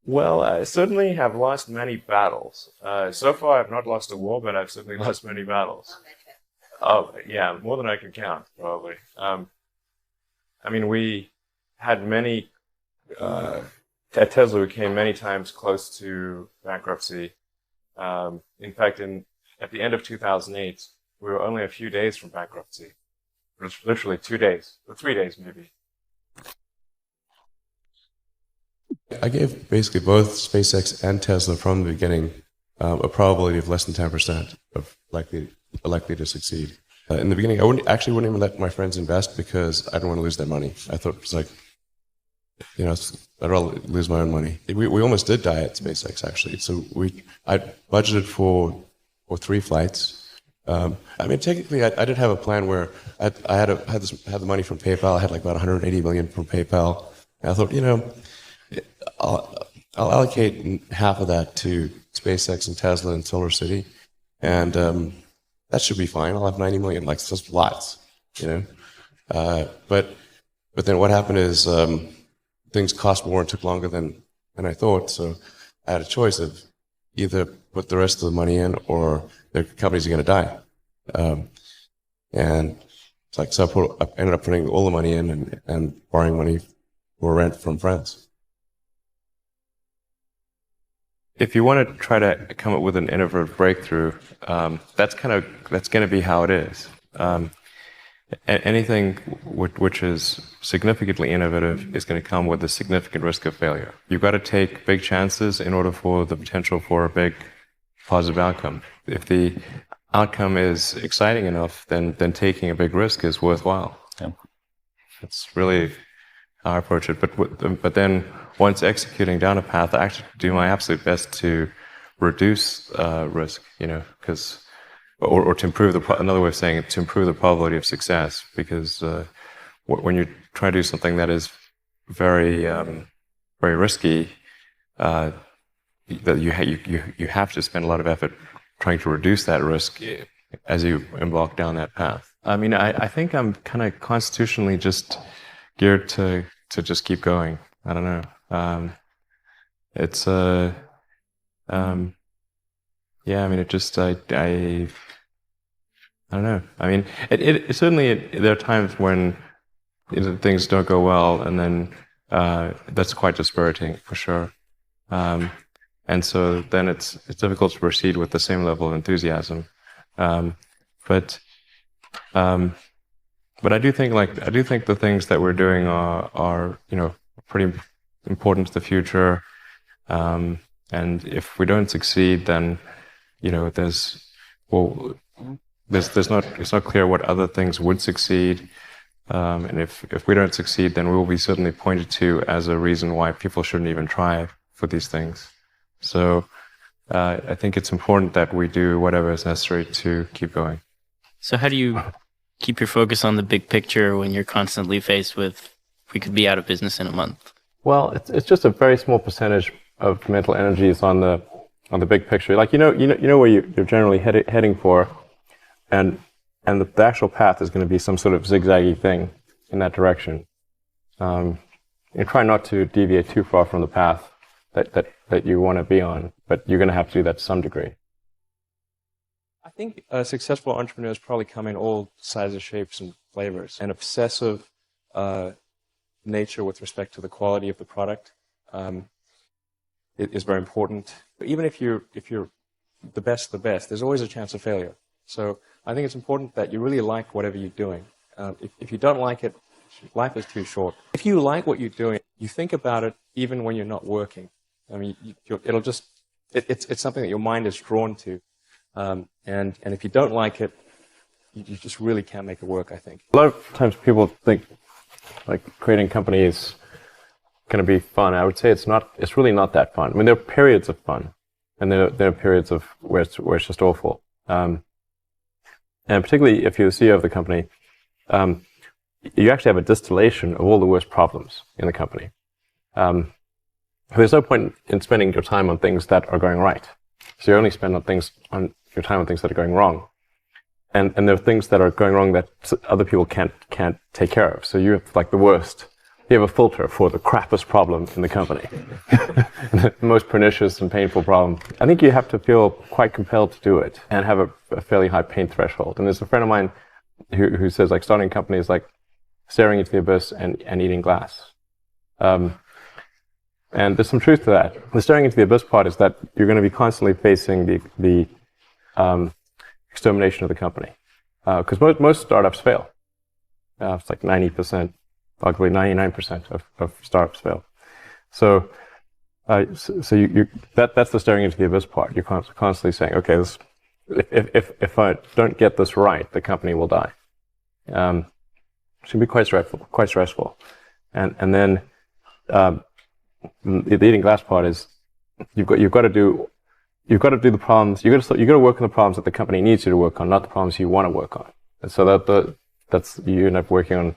Well, I certainly have lost many battles. So far, I've not lost a war, but I've certainly lost many battles. Oh, yeah, more than I can count, probably. I mean, we had many, at Tesla, we came many times close to bankruptcy. In fact, at the end of 2008, we were only a few days from bankruptcy. It was literally 2 days, or 3 days maybe. I gave basically both SpaceX and Tesla from the beginning a probability of less than 10% of likely to succeed. In the beginning, I wouldn't even let my friends invest because I don't want to lose their money. I thought it was like, I'd rather lose my own money. We almost did die at SpaceX actually. So I budgeted for 3 flights. I mean, technically, I did have a plan where I had the money from PayPal. I had like about 180 million from PayPal. And I thought, I'll allocate half of that to SpaceX and Tesla and Solar City, and that should be fine. I'll have 90 million, like just lots, But then what happened is things cost more and took longer than I thought. So I had a choice of either put the rest of the money in or the companies are going to die. And it's like, so I ended up putting all the money in and borrowing money for rent from friends. If you want to try to come up with an innovative breakthrough, that's going to be how it is. Anything which is significantly innovative is going to come with a significant risk of failure. You've got to take big chances in order for the potential for a big positive outcome. If the outcome is exciting enough, then taking a big risk is worthwhile. Yeah. That's really how I approach it. But then once executing down a path, I actually do my absolute best to reduce risk, or to improve another way of saying it, to improve the probability of success. Because when you try to do something that is very, very risky, that you have to spend a lot of effort trying to reduce that risk as you embark down that path. I mean, I think I'm kind of constitutionally just geared to just keep going. I don't know. Yeah, I mean, it just, I don't know. I mean, it certainly, there are times when things don't go well, and then that's quite dispiriting, for sure. And so then it's difficult to proceed with the same level of enthusiasm. But I do think the things that we're doing are pretty important to the future. And if we don't succeed, then it's not clear what other things would succeed. And if we don't succeed, then we will be certainly pointed to as a reason why people shouldn't even try for these things. So I think it's important that we do whatever is necessary to keep going. So how do you keep your focus on the big picture when you're constantly faced with, we could be out of business in a month? Well, it's just a very small percentage of mental energy is on the big picture. Like you know where you're generally heading for, and the actual path is going to be some sort of zigzaggy thing in that direction. And try not to deviate too far from the path that you want to be on, but you're going to have to do that to some degree. I think successful entrepreneurs probably come in all sizes, shapes, and flavors. An obsessive nature with respect to the quality of the product is very important. But even if you're the best, there's always a chance of failure. So I think it's important that you really like whatever you're doing. If you don't like it, life is too short. If you like what you're doing, you think about it even when you're not working. I mean, it's something that your mind is drawn to. And if you don't like it, you just really can't make it work, I think. A lot of times people think like creating companies is going to be fun. I would say it's really not that fun. I mean, there are periods of fun, and there are periods of where it's just awful. And particularly if you're the CEO of the company, you actually have a distillation of all the worst problems in the company. There's no point in spending your time on things that are going right. So you only spend your time on things that are going wrong. And there are things that are going wrong that other people can't take care of. So you have like the worst. You have a filter for the crappiest problem in the company. And the most pernicious and painful problem, I think you have to feel quite compelled to do it and have a fairly high pain threshold. And there's a friend of mine who says like starting a company is like staring into the abyss and eating glass. And there's some truth to that. The staring into the abyss part is that you're going to be constantly facing the extermination of the company. Because most startups fail. It's like 90%, arguably 99% of startups fail. So that's the staring into the abyss part. You're constantly saying, okay, if I don't get this right, the company will die. It can be quite stressful. And then the eating glass part is you've got to do the problems. You've got to work on the problems that the company needs you to work on, not the problems you want to work on. And so that's you end up working on